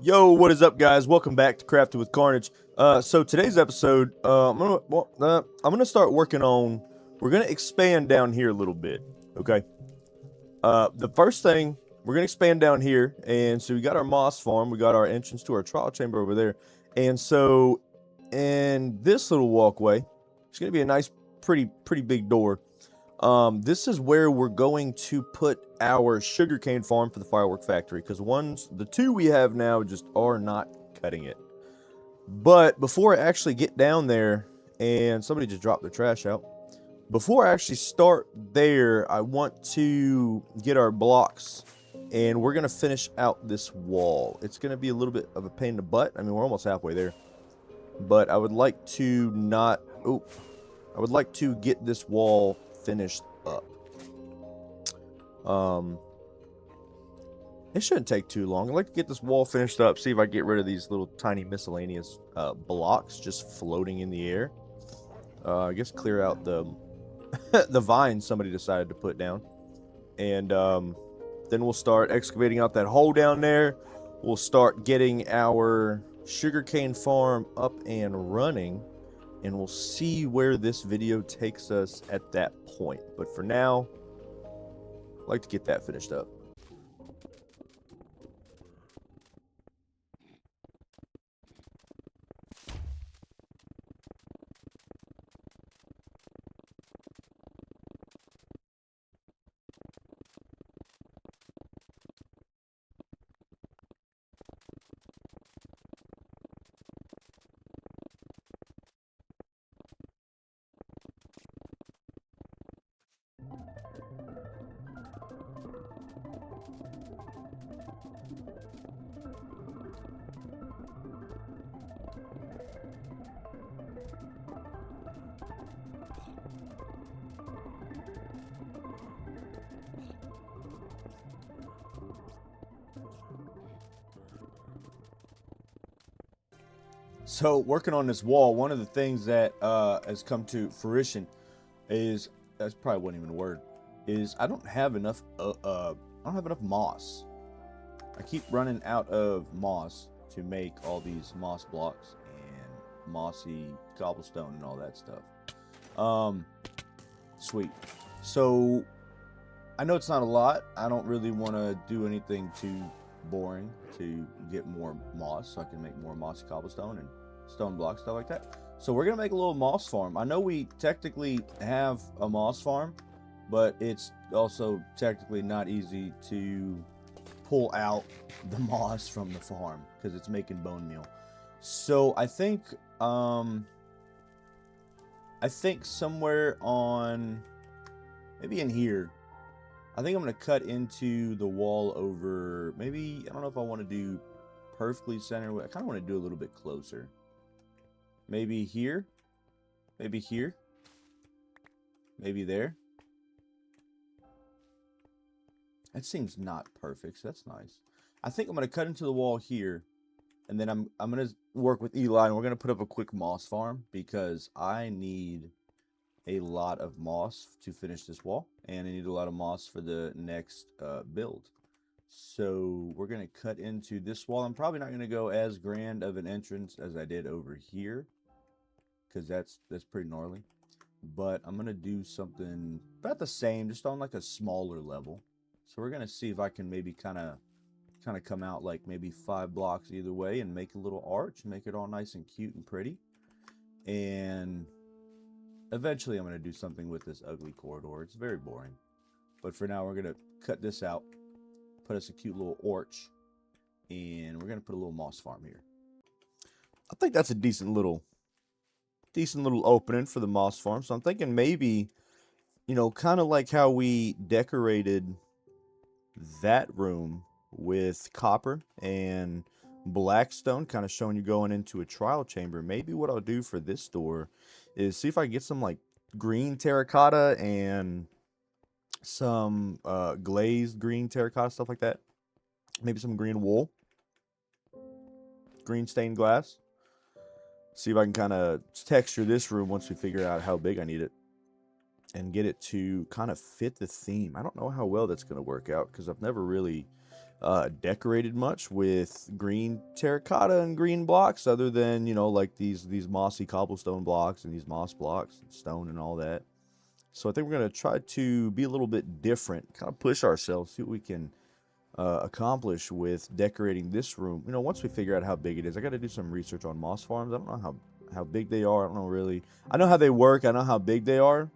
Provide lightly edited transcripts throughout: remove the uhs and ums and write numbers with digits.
Yo, what is up, guys? Welcome back to Crafted with Carnage. So today's episode, I'm gonna start working on. We're gonna expand down here a little bit. Okay. The first thing we're gonna expand down here, and so we got our moss farm, we got our entrance to our trial chamber over there, and so in this little walkway, it's gonna be a nice, pretty big door. This is where we're going to put our sugarcane farm for the firework factory because the two we have now just are not cutting it. But before I actually get down there, and somebody just dropped their trash out, before I actually start there, I want to get our blocks and we're gonna finish out this wall. It's gonna be a little bit of a pain in the butt. I mean, we're almost halfway there, but I would like to not. Oh, I would like to get this wall finished up. Um, it shouldn't take too long. I'd like to get this wall finished up, see if I can get rid of these little tiny miscellaneous blocks just floating in the air. I guess clear out the the vines somebody decided to put down. And then we'll start excavating out that hole down there. We'll start getting our sugarcane farm up and running. And we'll see where this video takes us at that point. But for now, I'd like to get that finished up. So working on this wall, one of the things that has come to fruition is that's probably wasn't even a word. Is I don't have enough. I don't have enough moss. I keep running out of moss to make all these moss blocks and mossy cobblestone and all that stuff. Sweet. So I know it's not a lot. I don't really want to do anything too boring to get more moss so I can make more mossy cobblestone and stone blocks, stuff like that. So we're gonna make a little moss farm. I know we technically have a moss farm, but it's also technically not easy to pull out the moss from the farm because it's making bone meal. So I think somewhere on maybe in here, I think I'm going to cut into the wall over, maybe, I don't know if I want to do perfectly center. I kind of want to do a little bit closer. Maybe here. Maybe here. Maybe there. That seems not perfect, so that's nice. I think I'm going to cut into the wall here. And then I'm going to work with Eli, and we're going to put up a quick moss farm because I need a lot of moss to finish this wall, and I need a lot of moss for the next build. So we're going to cut into this wall. I'm probably not going to go as grand of an entrance as I did over here because that's pretty gnarly. But I'm going to do something about the same, just on like a smaller level. So we're going to see if I can maybe kind of come out like maybe 5 blocks either way and make a little arch, make it all nice and cute and pretty. And eventually I'm going to do something with this ugly corridor. It's very boring. But for now, we're going to cut this out, put us a cute little arch, and we're going to put a little moss farm here. I think that's a decent little opening for the moss farm. So I'm thinking maybe, kind of like how we decorated that room with copper and blackstone, kind of showing you going into a trial chamber. Maybe what I'll do for this door is see if I can get some like green terracotta and some glazed green terracotta, stuff like that. Maybe some green wool, green stained glass. See if I can kind of texture this room once we figure out how big I need it and get it to kind of fit the theme. I don't know how well that's going to work out because I've never really decorated much with green terracotta and green blocks, other than, you know, like these mossy cobblestone blocks and these moss blocks, and stone and all that. So I think we're gonna try to be a little bit different, kind of push ourselves, see what we can accomplish with decorating this room. You know, once we figure out how big it is, I got to do some research on moss farms. I don't know how big they are. I don't know really. I know how they work. I know how big they are.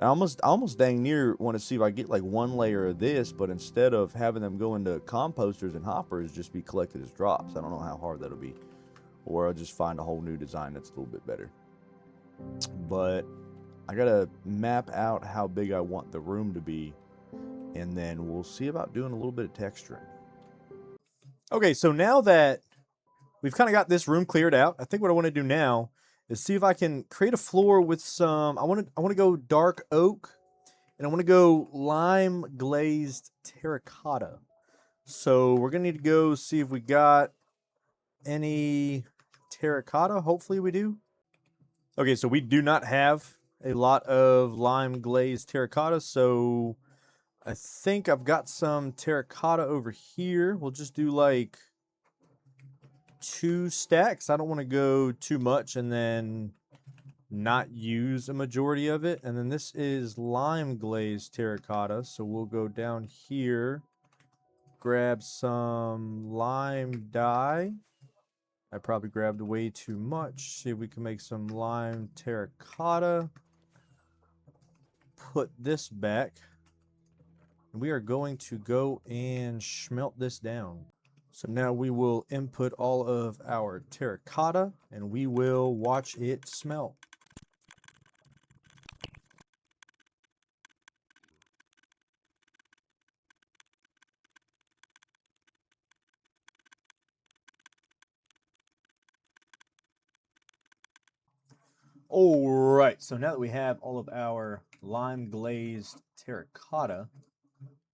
I almost dang near want to see if I get like one layer of this, but instead of having them go into composters and hoppers, just be collected as drops. I don't know how hard that'll be, or I'll just find a whole new design that's a little bit better. But I gotta map out how big I want the room to be, and then we'll see about doing a little bit of texturing. Okay, so now that we've kind of got this room cleared out, I think what I want to do now is see if I can create a floor with some, I want to go dark oak, and I want to go lime glazed terracotta. So we're going to need to go see if we got any terracotta. Hopefully we do. Okay, so we do not have a lot of lime glazed terracotta, so I think I've got some terracotta over here. We'll just do like 2 stacks. I don't want to go too much and then not use a majority of it. And then this is lime glazed terracotta, so we'll go down here, grab some lime dye. I probably grabbed way too much. See if we can make some lime terracotta. Put this back. We are going to go and smelt this down. So now we will input all of our terracotta and we will watch it smelt. All right, so now that we have all of our lime glazed terracotta,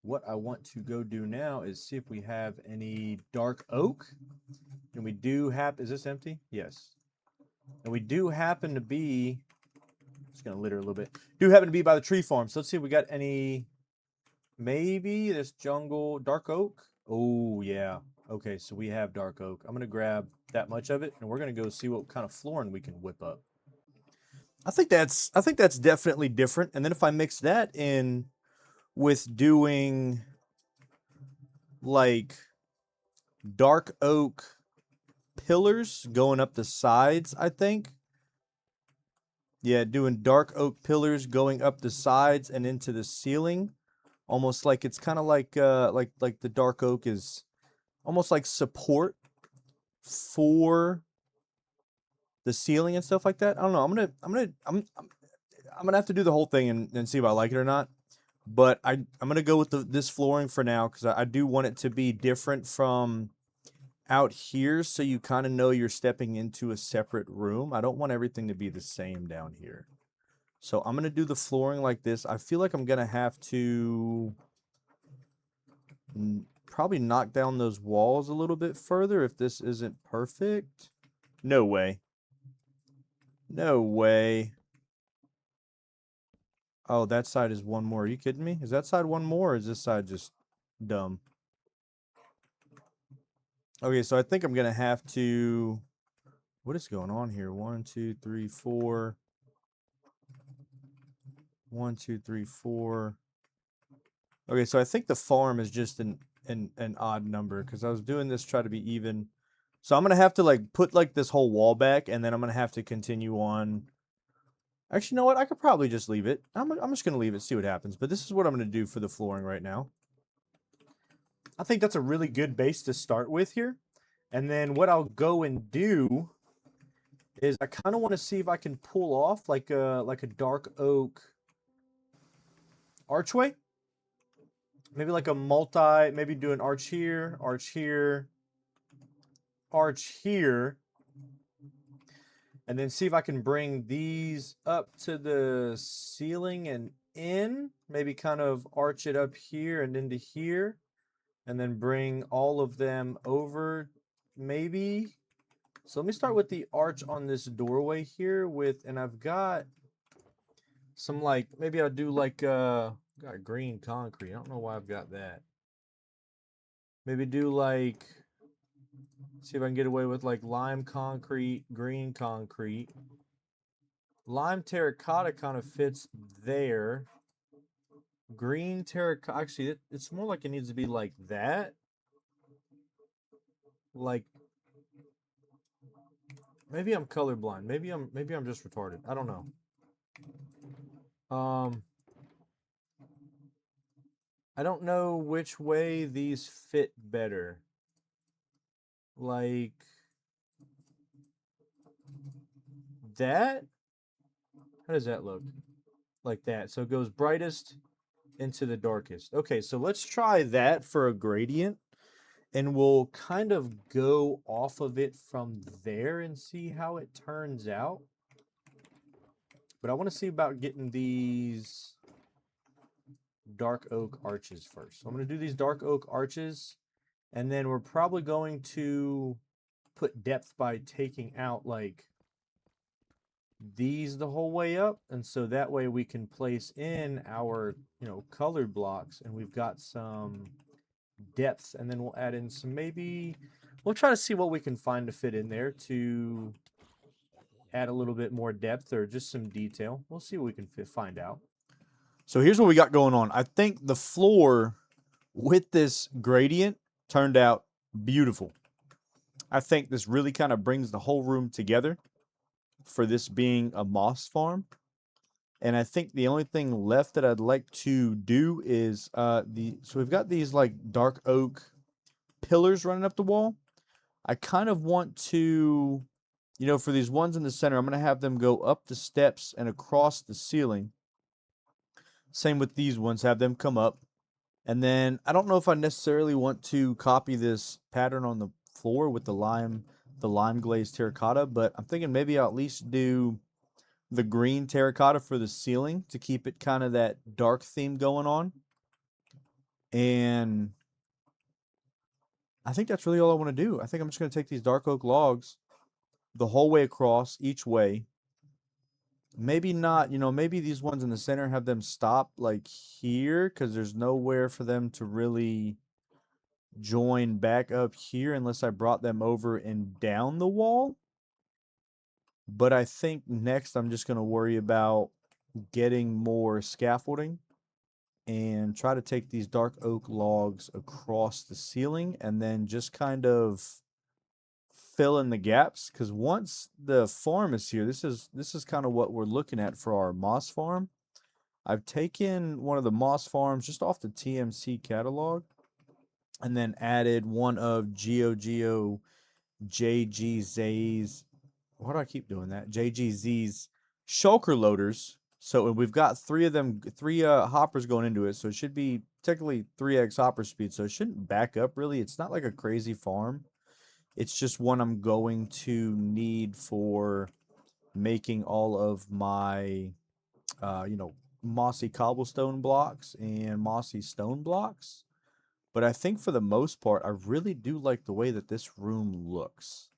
what I want to go do now is see if we have any dark oak. And we do have, is this empty? Yes. And we do happen to be, just gonna litter a little bit, do happen to be by the tree farm. So let's see if we got any, maybe this jungle, dark oak. Oh yeah. Okay, so we have dark oak. I'm gonna grab that much of it and we're gonna go see what kind of flooring we can whip up. I think that's definitely different. And then if I mix that in with doing like dark oak pillars going up the sides, I think. Yeah, doing dark oak pillars going up the sides and into the ceiling, almost like it's kind of like the dark oak is almost like support for the ceiling and stuff like that. I don't know. I'm gonna have to do the whole thing and see if I like it or not. But I'm gonna go with this flooring for now because I do want it to be different from out here, so you kind of know you're stepping into a separate room. I don't want everything to be the same down here. So I'm gonna do the flooring like this. I feel like I'm gonna have to probably knock down those walls a little bit further if this isn't perfect. No way. No way. Oh, that side is one more. Are you kidding me? Is that side one more, or is this side just dumb? Okay, so I think I'm gonna have to. What is going on here? 1, 2, 3, 4. 1, 2, 3, 4. Okay, so I think the farm is just an odd number because I was doing this try to be even. So I'm gonna have to like put like this whole wall back, and then I'm gonna have to continue on. Actually, you know what? I could probably just leave it. I'm just gonna leave it, see what happens. But this is what I'm gonna do for the flooring right now. I think that's a really good base to start with here. And then what I'll go and do is I kind of want to see if I can pull off like a dark oak archway. Maybe like a multi, maybe do an arch here, arch here, arch here. And then see if I can bring these up to the ceiling and in. Maybe kind of arch it up here and into here. And then bring all of them over, maybe. So let me start with the arch on this doorway here with, and I've got some like, maybe I'll do like, got green concrete. I don't know why I've got that. Maybe do like, see if I can get away with like lime concrete, green concrete. Lime terracotta kind of fits there. Green terracotta, actually, it's more like it needs to be like that. Like, maybe I'm colorblind. Maybe I'm just retarded. I don't know. I don't know which way these fit better. Like that? How does that look? Like that. So it goes brightest into the darkest. Okay, so let's try that for a gradient. And we'll kind of go off of it from there and see how it turns out. But I want to see about getting these dark oak arches first. So I'm going to do these dark oak arches. And then we're probably going to put depth by taking out like these the whole way up. And so that way we can place in our, colored blocks, and we've got some depth. And then we'll add in some, maybe we'll try to see what we can find to fit in there to add a little bit more depth or just some detail. We'll see what we can find out. So here's what we got going on. I think the floor with this gradient turned out beautiful. I think this really kind of brings the whole room together for this being a moss farm. And I think the only thing left that I'd like to do is so we've got these like dark oak pillars running up the wall. I kind of want to, for these ones in the center, I'm going to have them go up the steps and across the ceiling. Same with these ones, have them come up. And then I don't know if I necessarily want to copy this pattern on the floor with the lime glazed terracotta, but I'm thinking maybe I'll at least do the green terracotta for the ceiling to keep it kind of that dark theme going on. And I think that's really all I want to do. I think I'm just going to take these dark oak logs the whole way across each way. Maybe not, maybe these ones in the center, have them stop like here because there's nowhere for them to really join back up here unless I brought them over and down the wall. But I think next I'm just going to worry about getting more scaffolding and try to take these dark oak logs across the ceiling and then just kind of fill in the gaps, because once the farm is here, this is kind of what we're looking at for our moss farm. I've taken one of the moss farms just off the TMC catalog and then added one of GeoGeo JGZ's, why do I keep doing that? JGZ's shulker loaders. So we've got three of them, three hoppers going into it. So it should be technically 3x hopper speed. So it shouldn't back up really. It's not like a crazy farm. It's just one I'm going to need for making all of my, mossy cobblestone blocks and mossy stone blocks. But I think for the most part, I really do like the way that this room looks.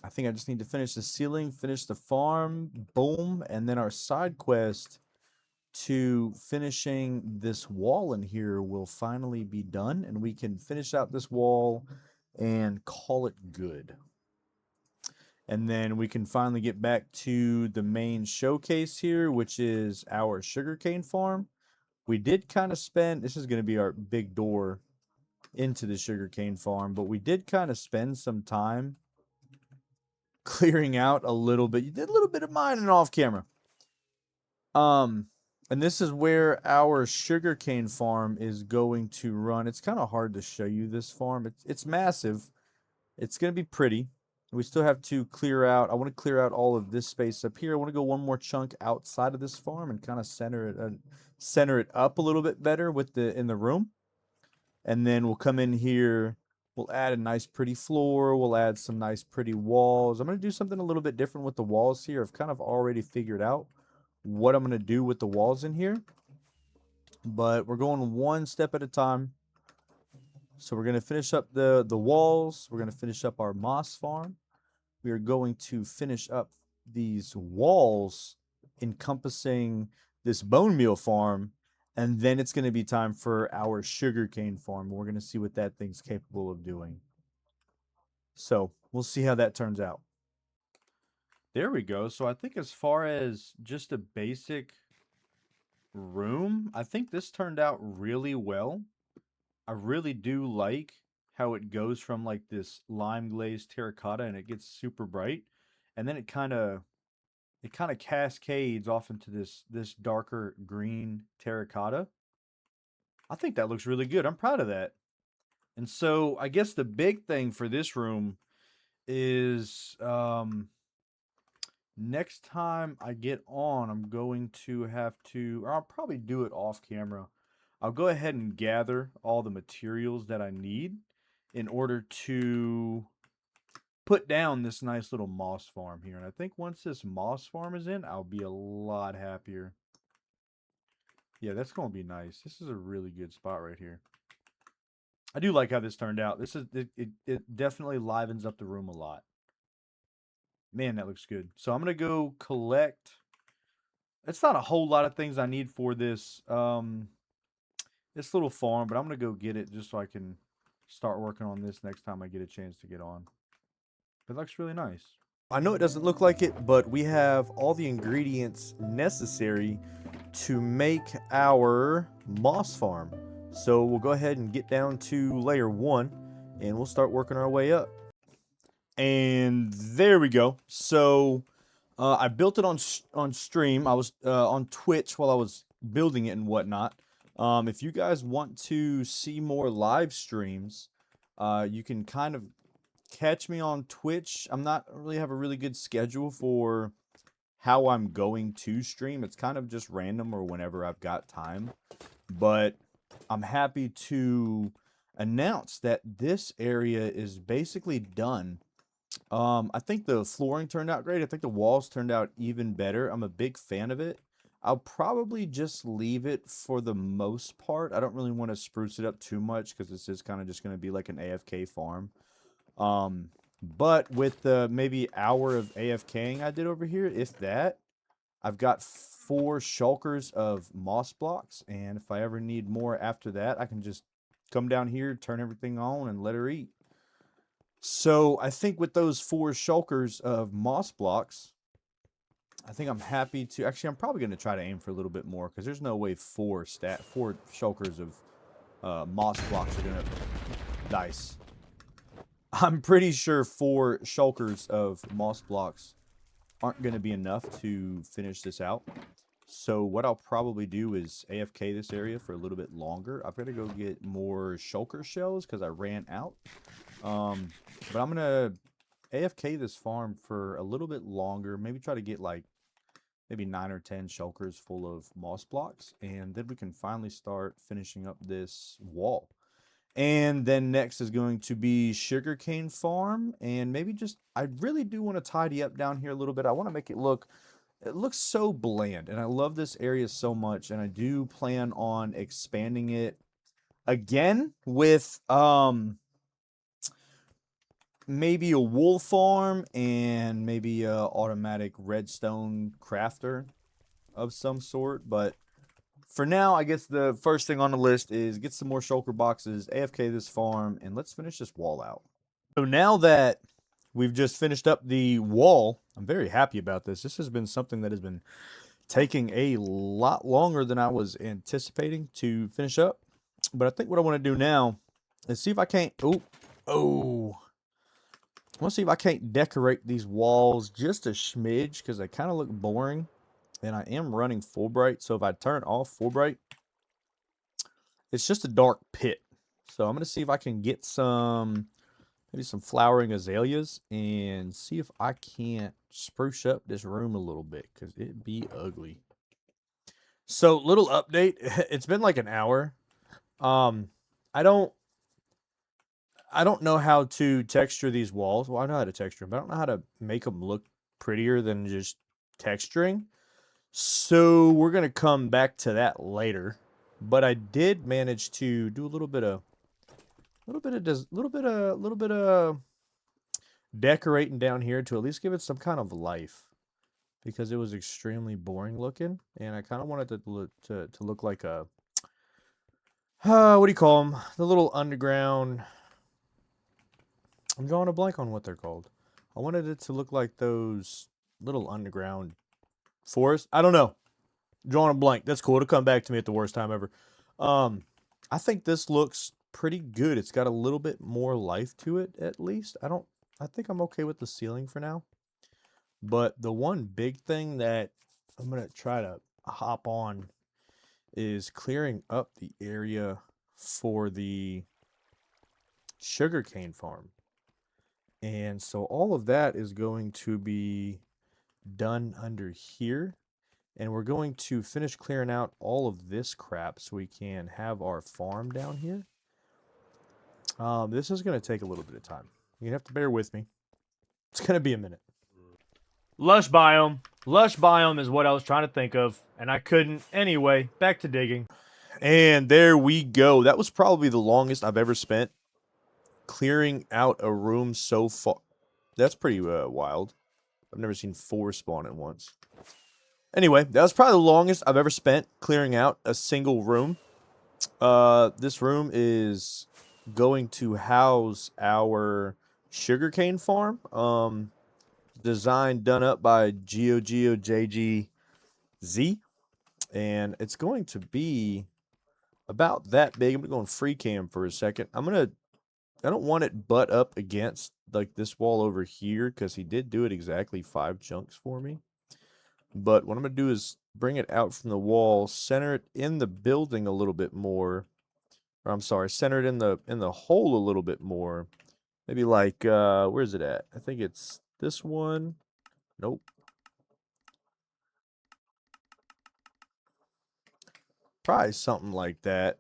I think I just need to finish the ceiling, finish the farm, boom, and then our side quest to finishing this wall in here will finally be done, and we can finish out this wall and call it good. And then we can finally get back to the main showcase here, which is our sugarcane farm. We did kind of spend, this is going to be our big door into the sugarcane farm, but we did kind of spend some time clearing out a little bit. You did a little bit of mining off camera. And this is where our sugarcane farm is going to run. It's kind of hard to show you this farm. It's massive. It's going to be pretty. We still have to clear out. I want to clear out all of this space up here. I want to go one more chunk outside of this farm and kind of center it up a little bit better with in the room. And then we'll come in here. We'll add a nice pretty floor. We'll add some nice pretty walls. I'm going to do something a little bit different with the walls here. I've kind of already figured out what I'm going to do with the walls in here. But we're going one step at a time. So we're going to finish up the walls. We're going to finish up our moss farm. We are going to finish up these walls encompassing this bone meal farm. And then it's going to be time for our sugarcane farm. We're going to see what that thing's capable of doing. So we'll see how that turns out. There we go. So I think as far as just a basic room, I think this turned out really well. I really do like how it goes from like this lime glazed terracotta and it gets super bright, and then it kind of cascades off into this darker green terracotta. I think that looks really good. I'm proud of that. And so I guess the big thing for this room is next time I get on, I'm going to have to, or I'll probably do it off camera. I'll go ahead and gather all the materials that I need in order to put down this nice little moss farm here. And I think once this moss farm is in, I'll be a lot happier. Yeah, that's going to be nice. This is a really good spot right here. I do like how this turned out. This is it definitely livens up the room a lot. Man, that looks good. So I'm gonna go collect. It's not a whole lot of things I need for this little farm, but I'm gonna go get it just so I can start working on this next time I get a chance to get on. It looks really nice. I know it doesn't look like it, but we have all the ingredients necessary to make our moss farm. So we'll go ahead and get down to layer 1 and we'll start working our way up. And there we go. So I built it on stream. I was on Twitch while I was building it and whatnot. If you guys want to see more live streams, you can kind of catch me on Twitch. I'm not really have a really good schedule for how I'm going to stream. It's kind of just random or whenever I've got time. But I'm happy to announce that this area is basically done. I think the flooring turned out great. I think the walls turned out even better. I'm a big fan of it. I'll probably just leave it for the most part. I don't really want to spruce it up too much because this is kind of just going to be like an AFK farm. But with the maybe hour of AFKing I did over here, if that, I've got 4 shulkers of moss blocks. And if I ever need more after that, I can just come down here, turn everything on, and let her eat. So I think with those 4 shulkers of moss blocks, I think I'm happy to. Actually, I'm probably going to try to aim for a little bit more because there's no way 4 shulkers of moss blocks are going to dice. I'm pretty sure 4 shulkers of moss blocks aren't going to be enough to finish this out. So what I'll probably do is AFK this area for a little bit longer. I've got to go get more shulker shells because I ran out. But I'm going to AFK this farm for a little bit longer. Maybe try to get like maybe 9 or 10 shulkers full of moss blocks. And then we can finally start finishing up this wall. And then next is going to be sugarcane farm. And maybe just, I really do want to tidy up down here a little bit. I want to make it looks so bland. And I love this area so much. And I do plan on expanding it again with, maybe a wool farm and maybe a automatic redstone crafter of some sort. But for now, I guess the first thing on the list is get some more shulker boxes, AFK this farm, and let's finish this wall out. So now that we've just finished up the wall, I'm very happy about this. This has been something that has been taking a lot longer than I was anticipating to finish up. But I think what I want to do now is see if I can't... Oh. I want to see if I can't decorate these walls just a smidge because they kind of look boring. And I am running Fulbright, so if I turn off Fulbright, it's just a dark pit. So I'm going to see if I can get maybe some flowering azaleas and see if I can't spruce up this room a little bit because it'd be ugly. So little update. It's been like an hour. I don't know how to texture these walls. Well, I know how to texture them, but I don't know how to make them look prettier than just texturing. So we're going to come back to that later. But I did manage to do a little bit of decorating down here to at least give it some kind of life because it was extremely boring looking, and I kind of wanted to look like a what do you call them? The little underground. I'm drawing a blank on what they're called. I wanted it to look like those little underground forests. I don't know. Drawing a blank. That's cool. It'll come back to me at the worst time ever. Um, I think this looks pretty good. It's got a little bit more life to it, at least. I think I'm okay with the ceiling for now. But the one big thing that I'm gonna try to hop on is clearing up the area for the sugarcane farm. And so all of that is going to be done under here. And we're going to finish clearing out all of this crap so we can have our farm down here. This is going to take a little bit of time. You have to bear with me. It's going to be a minute. Lush biome. Lush biome is what I was trying to think of, and I couldn't. Anyway, back to digging. And there we go. That was probably the longest I've ever spent clearing out a room so far. That's pretty wild. I've never seen 4 spawn at once. Anyway, that was probably the longest I've ever spent clearing out a single room. This room is going to house our sugarcane farm. Design done up by GeoGeoJGZ, and it's going to be about that big. I'm going free cam for a second. I don't want it butt up against like this wall over here because he did do it exactly 5 chunks for me. But what I'm going to do is bring it out from the wall, center it in the building a little bit more. Or I'm sorry, center it in the hole a little bit more. Maybe like where is it at? I think it's this one. Nope. Probably something like that.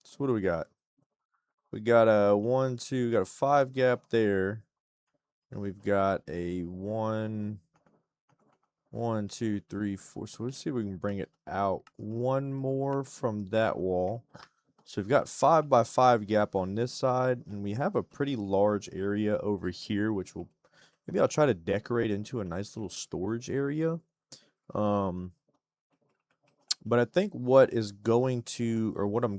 So what do we got? We got a 1, 2, got a 5 gap there. And we've got a 1, 1, 2, 3, 4. So let's see if we can bring it out one more from that wall. So we've got 5 by 5 gap on this side, and we have a pretty large area over here, which will maybe I'll try to decorate into a nice little storage area. But I think what I'm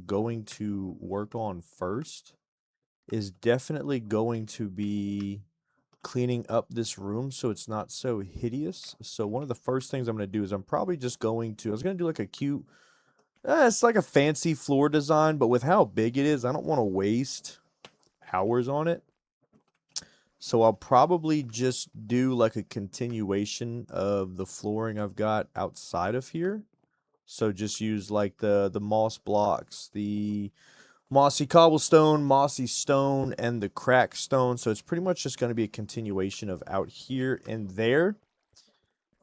going to work on first is definitely going to be cleaning up this room so it's not so hideous. So one of the first things I'm going to do is I was going to do like a cute, it's like a fancy floor design, but with how big it is, I don't want to waste hours on it. So I'll probably just do like a continuation of the flooring I've got outside of here. So just use like the moss blocks, the mossy cobblestone, mossy stone, and the crack stone. So it's pretty much just going to be a continuation of out here and there.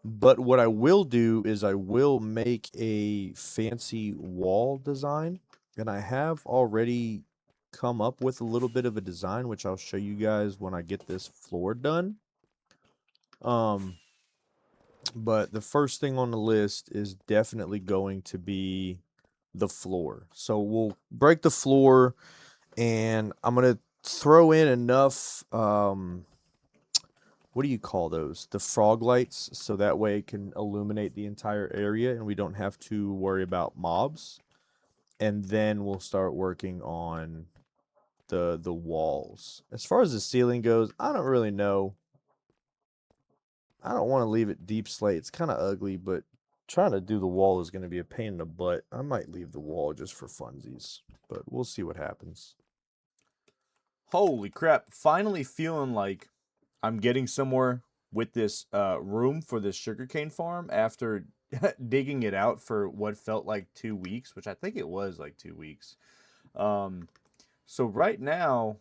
But what I will do is I will make a fancy wall design. And I have already come up with a little bit of a design, which I'll show you guys when I get this floor done. But the first thing on the list is definitely going to be the floor. So we'll break the floor, and I'm going to throw in enough, what do you call those? The frog lights, so that way it can illuminate the entire area and we don't have to worry about mobs. And then we'll start working on the walls. As far as the ceiling goes, I don't really know. I don't want to leave it deep slate. It's kind of ugly, but trying to do the wall is going to be a pain in the butt. I might leave the wall just for funsies, but we'll see what happens. Holy crap. Finally feeling like I'm getting somewhere with this room for this sugarcane farm after digging it out for what felt like 2 weeks, which I think it was like 2 weeks. So right now,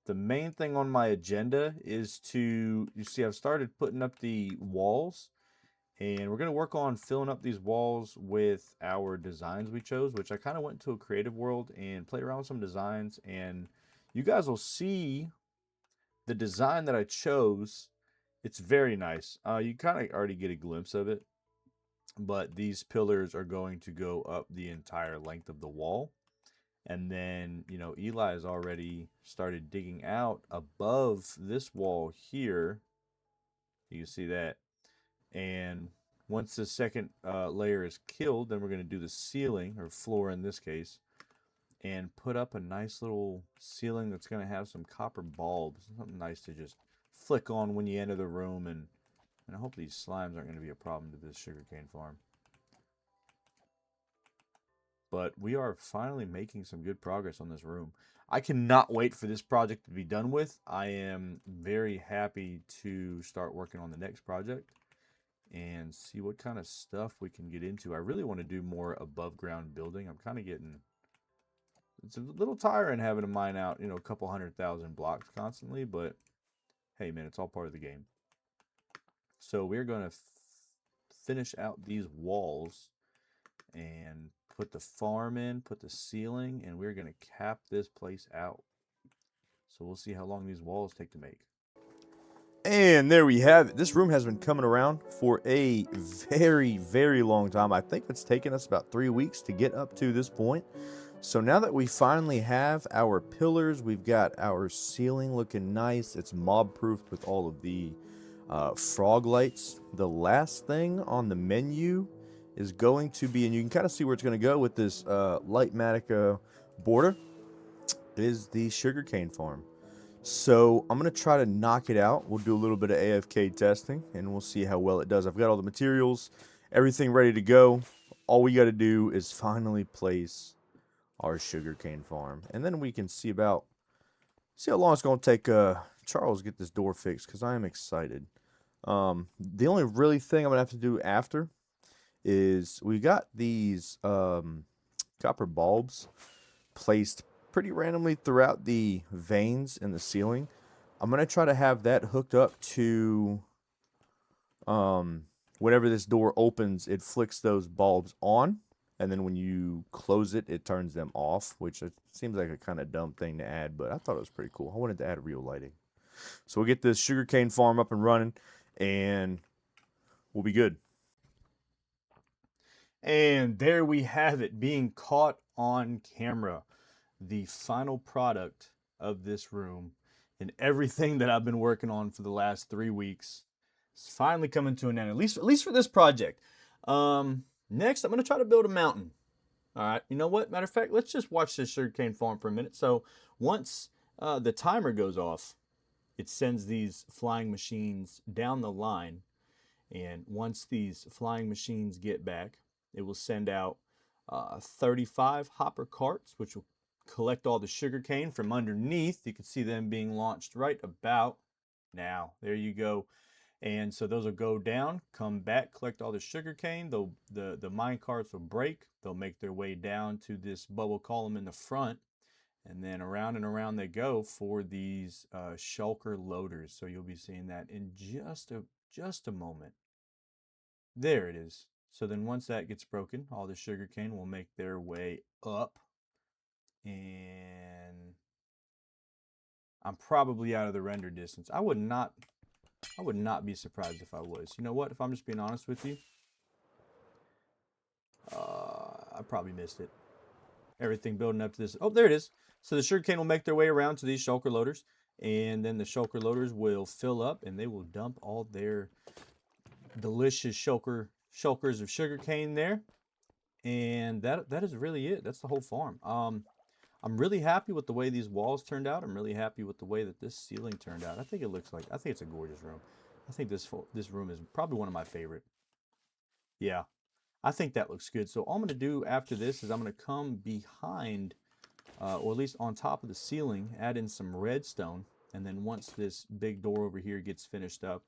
the main thing on my agenda is you see, I've started putting up the walls, and we're going to work on filling up these walls with our designs we chose, which I kind of went to a creative world and played around with some designs, and you guys will see the design that I chose. It's very nice. You kind of already get a glimpse of it, but these pillars are going to go up the entire length of the wall. And then, Eli has already started digging out above this wall here. You can see that. And once the second layer is killed, then we're going to do the ceiling, or floor in this case. and put up a nice little ceiling that's going to have some copper bulbs. Something nice to just flick on when you enter the room. And I hope these slimes aren't going to be a problem to this sugarcane farm. But we are finally making some good progress on this room. I cannot wait for this project to be done with. I am very happy to start working on the next project and see what kind of stuff we can get into. I really want to do more above ground building. I'm kind of getting, it's a little tiring having to mine out, a couple 100,000 blocks constantly, but hey man, it's all part of the game. So we're going to finish out these walls and put the farm in, put the ceiling, and we're going to cap this place out. So we'll see how long these walls take to make. And there we have it. This room has been coming around for a very, very long time. I think it's taken us about 3 weeks to get up to this point. So now that we finally have our pillars, we've got our ceiling looking nice. It's mob-proofed with all of the frog lights. The last thing on the menu is going to be, and you can kind of see where it's going to go with this light matica border, is the sugarcane farm. So I'm going to try to knock it out. We'll do a little bit of AFK testing, and we'll see how well it does. I've got all the materials, everything ready to go. All we got to do is finally place our sugarcane farm, and then we can see how long it's going to take Charles to get this door fixed, because I am excited. The only really thing I'm going to have to do after is we got these copper bulbs placed pretty randomly throughout the veins in the ceiling. I'm going to try to have that hooked up to whenever this door opens, it flicks those bulbs on, and then when you close it, it turns them off, which seems like a kind of dumb thing to add, but I thought it was pretty cool. I wanted to add real lighting. So we'll get this sugarcane farm up and running, and we'll be good. And there we have it, being caught on camera. The final product of this room and everything that I've been working on for the last 3 weeks is finally coming to an end, at least for this project. Next, I'm going to try to build a mountain. All right, you know what? Matter of fact, let's just watch this sugarcane farm for a minute. So once the timer goes off, it sends these flying machines down the line. And once these flying machines get back, it will send out 35 hopper carts, which will collect all the sugarcane from underneath. You can see them being launched right about now. There you go. And so those will go down, come back, collect all the sugarcane. The mine carts will break. They'll make their way down to this bubble column in the front. And then around and around they go for these shulker loaders. So you'll be seeing that in just a moment. There it is. So then once that gets broken, all the sugarcane will make their way up. And I'm probably out of the render distance. I would not be surprised if I was. You know what? If I'm just being honest with you, I probably missed it. Everything building up to this. Oh, there it is. So the sugarcane will make their way around to these shulker loaders, and then the shulker loaders will fill up, and they will dump all their delicious shulkers of sugarcane there. And that is really it. That's the whole farm. I'm really happy with the way these walls turned out. I'm really happy with the way that this ceiling turned out. I think it's a gorgeous room. I think this room is probably one of my favorite. Yeah, I think that looks good. So all I'm going to do after this is I'm going to come behind, or at least on top of the ceiling, add in some redstone. And then once this big door over here gets finished up,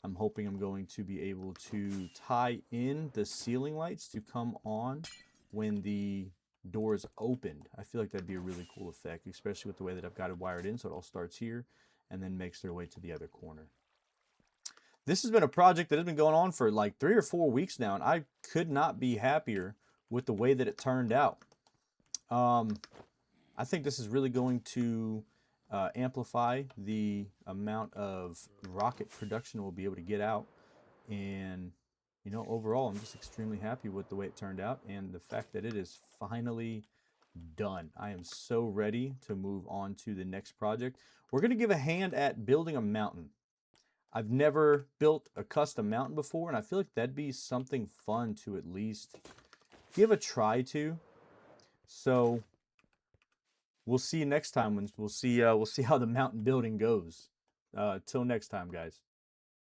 I'm hoping I'm going to be able to tie in the ceiling lights to come on when the doors opened. I feel like that'd be a really cool effect, especially with the way that I've got it wired in. So it all starts here and then makes their way to the other corner. This has been a project that has been going on for like 3 or 4 weeks now, and I could not be happier with the way that it turned out. I think this is really going to amplify the amount of rocket production we'll be able to get out. And overall, I'm just extremely happy with the way it turned out and the fact that it is finally done. I am so ready to move on to the next project. We're going to give a hand at building a mountain. I've never built a custom mountain before, and I feel like that'd be something fun to at least give a try to. So we'll see you next time. When we'll see how the mountain building goes. Till next time, guys.